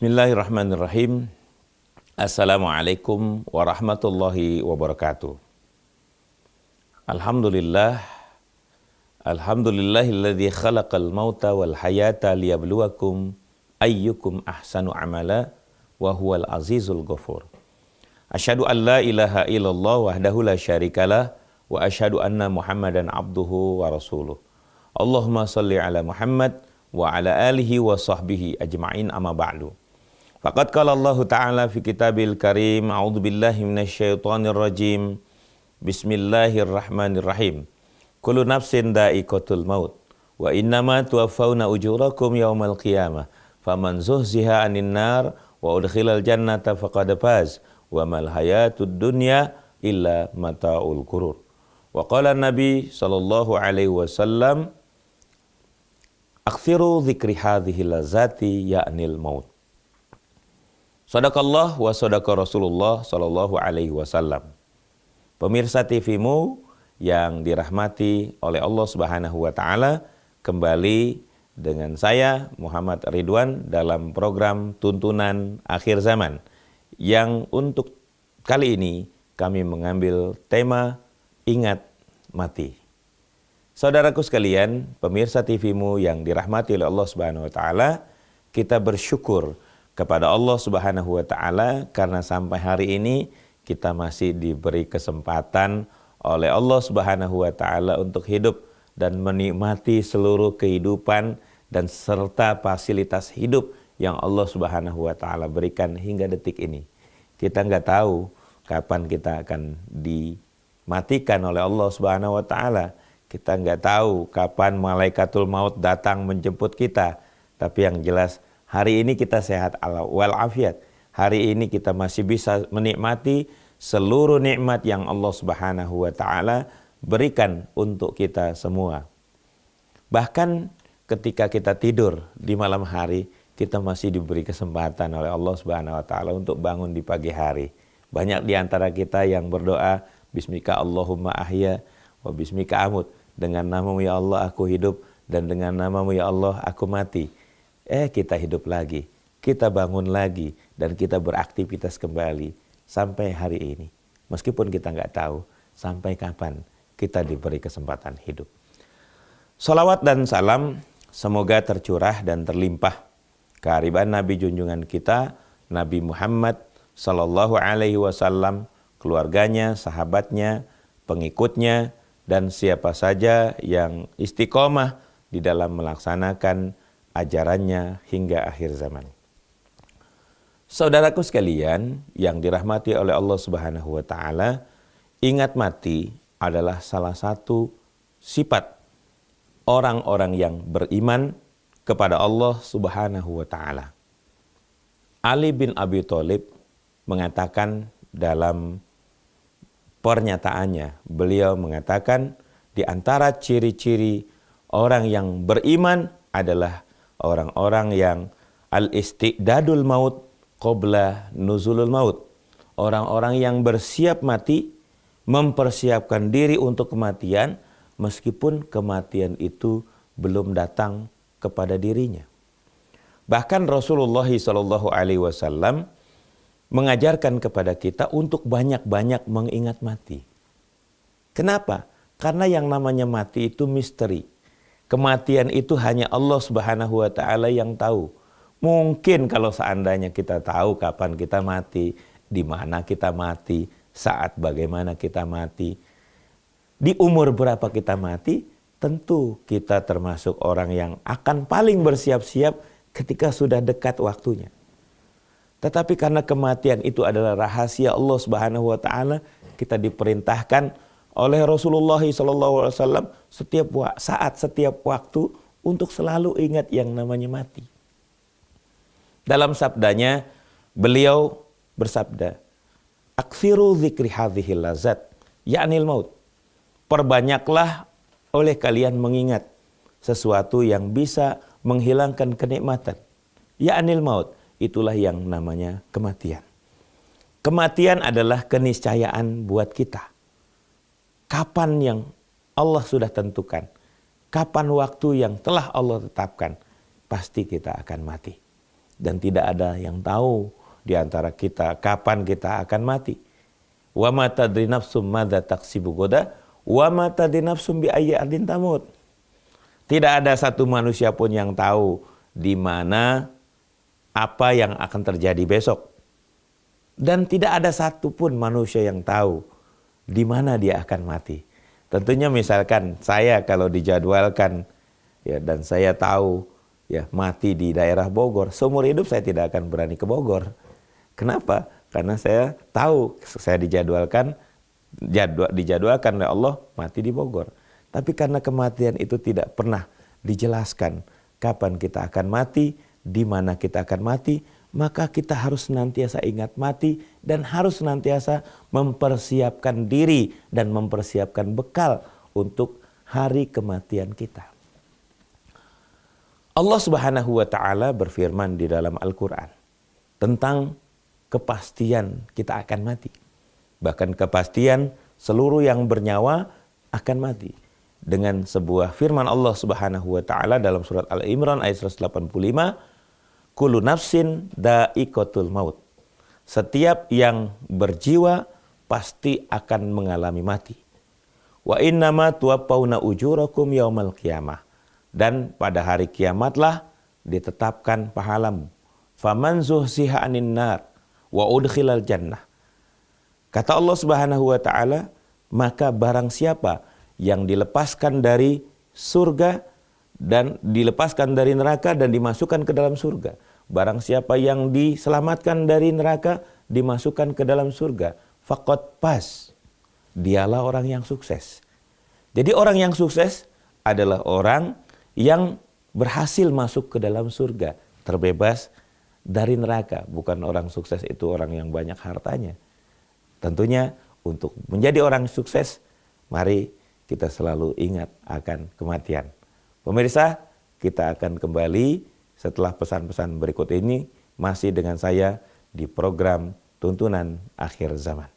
Bismillahirrahmanirrahim. Assalamualaikum warahmatullahi wabarakatuh. Alhamdulillahilladzi khalaqal mauta wal hayata liyabluwakum ayyukum ahsanu amala wa huwal azizul ghafur. Asyhadu an la ilaha illallah wahdahu la syarikalah wa asyhadu anna Muhammadan abduhu wa rasuluh. Allahumma shalli ala Muhammad wa ala alihi wa sahbihi ajma'in amma ba'du. Faqad qala Allah Ta'ala fi kitabil karim, a'udzu billahi minasyaitonir rajim. Bismillahirrahmanirrahim. Kullu nafsin dha'iqatul maut wa innama tuwaffawna ujurakum yaumal qiyamah. Faman zuhziha 'anil nar wa udkhilal jannata faqad faz wa mal hayatud dunya illa mata'ul ghurur. Wa qala Nabi sallallahu alaihi wasallam, akthiru dzikri hadhihi lazati ya'nil maut. Shadaqallah wa shadaqa Rasulullah sallallahu alaihi wasallam. Pemirsa TV-mu yang dirahmati oleh Allah Subhanahu wa taala, kembali dengan saya Muhammad Ridwan dalam program Tuntunan Akhir Zaman yang untuk kali ini kami mengambil tema Ingat Mati. Saudaraku sekalian, pemirsa TV-mu yang dirahmati oleh Allah Subhanahu wa taala, kita bersyukur kepada Allah Subhanahu wa taala karena sampai hari ini kita masih diberi kesempatan oleh Allah Subhanahu wa taala untuk hidup dan menikmati seluruh kehidupan dan serta fasilitas hidup yang Allah Subhanahu wa taala berikan hingga detik ini. Kita nggak tahu kapan kita akan dimatikan oleh Allah Subhanahu wa taala. Kita nggak tahu kapan malaikatul maut datang menjemput kita. Tapi yang jelas hari ini kita sehat walafiat. Hari ini kita masih bisa menikmati seluruh nikmat yang Allah Subhanahu wa taala berikan untuk kita semua. Bahkan ketika kita tidur di malam hari, kita masih diberi kesempatan oleh Allah Subhanahu wa taala untuk bangun di pagi hari. Banyak di antara kita yang berdoa, Bismika Allahumma ahya wa bismika amut. Dengan namamu ya Allah aku hidup dan dengan namamu ya Allah aku mati. Kita hidup lagi, kita bangun lagi dan kita beraktivitas kembali sampai hari ini. Meskipun kita nggak tahu sampai kapan kita diberi kesempatan hidup. Salawat dan salam semoga tercurah dan terlimpah kehadiran Nabi junjungan kita Nabi Muhammad sallallahu alaihi wasallam, keluarganya, sahabatnya, pengikutnya, dan siapa saja yang istiqomah di dalam melaksanakan ajarannya hingga akhir zaman. Saudaraku sekalian yang dirahmati oleh Allah Subhanahu wa taala, ingat mati adalah salah satu sifat orang-orang yang beriman kepada Allah Subhanahu wa taala. Ali bin Abi Thalib mengatakan dalam pernyataannya, beliau mengatakan di antara ciri-ciri orang yang beriman adalah orang-orang yang al-istiqdadul maut qabla nuzulul maut. Orang-orang yang bersiap mati, mempersiapkan diri untuk kematian meskipun kematian itu belum datang kepada dirinya. Bahkan Rasulullah SAW mengajarkan kepada kita untuk banyak-banyak mengingat mati. Kenapa? Karena yang namanya mati itu misteri. Kematian itu hanya Allah Subhanahu wa taala yang tahu. Mungkin kalau seandainya kita tahu kapan kita mati, di mana kita mati, saat bagaimana kita mati, di umur berapa kita mati, tentu kita termasuk orang yang akan paling bersiap-siap ketika sudah dekat waktunya. Tetapi karena kematian itu adalah rahasia Allah Subhanahu wa taala, kita diperintahkan oleh Rasulullah SAW setiap saat, setiap waktu untuk selalu ingat yang namanya mati. Dalam sabdanya, beliau bersabda, "Aktsiru dzikri hadhil lazat, ya'nil maut." Perbanyaklah oleh kalian mengingat sesuatu yang bisa menghilangkan kenikmatan, ya'nil maut. Itulah yang namanya kematian. Kematian adalah keniscayaan buat kita. Kapan yang Allah sudah tentukan, kapan waktu yang telah Allah tetapkan, pasti kita akan mati. dan tidak ada yang tahu di antara kita kapan kita akan mati. Wa ma tadri nafsum madza taksibu goda wa ma tadri nafsum bi ayyi ardin tamut. Tidak ada satu manusia pun yang tahu di mana apa yang akan terjadi besok. Dan tidak ada satu pun manusia yang tahu di mana dia akan mati. Tentunya misalkan saya kalau dijadwalkan ya dan saya tahu ya mati di daerah Bogor, seumur hidup saya tidak akan berani ke Bogor. Kenapa? Karena saya tahu saya dijadwalkan oleh Allah mati di Bogor. Tapi karena kematian itu tidak pernah dijelaskan kapan kita akan mati, di mana kita akan mati, maka kita harus senantiasa ingat mati dan harus senantiasa mempersiapkan diri dan mempersiapkan bekal untuk hari kematian kita. Allah Subhanahu wa taala berfirman di dalam Al-Qur'an tentang kepastian kita akan mati. Bahkan kepastian seluruh yang bernyawa akan mati. Dengan sebuah firman Allah Subhanahu wa taala dalam surat Al-Imran ayat 185, kullu nafsin dha'iqatul maut. Setiap yang berjiwa pasti akan mengalami mati. Wa innama tuwaffawna ujurakum yaumal qiyamah. Dan pada hari kiamatlah ditetapkan pahalamu. Faman zuhziha 'anil nar wa udkhilal jannah. Kata Allah Subhanahu wa taala, maka barang siapa yang dilepaskan dari surga dan dilepaskan dari neraka dan dimasukkan ke dalam surga. Barang siapa yang diselamatkan dari neraka dimasukkan ke dalam surga, faqad pas. Dialah orang yang sukses. Jadi orang yang sukses adalah orang yang berhasil masuk ke dalam surga, terbebas dari neraka. Bukan orang sukses itu orang yang banyak hartanya. Tentunya untuk menjadi orang sukses, mari kita selalu ingat akan kematian. Pemirsa, kita akan kembali setelah pesan-pesan berikut ini masih dengan saya di program Tuntunan Akhir Zaman.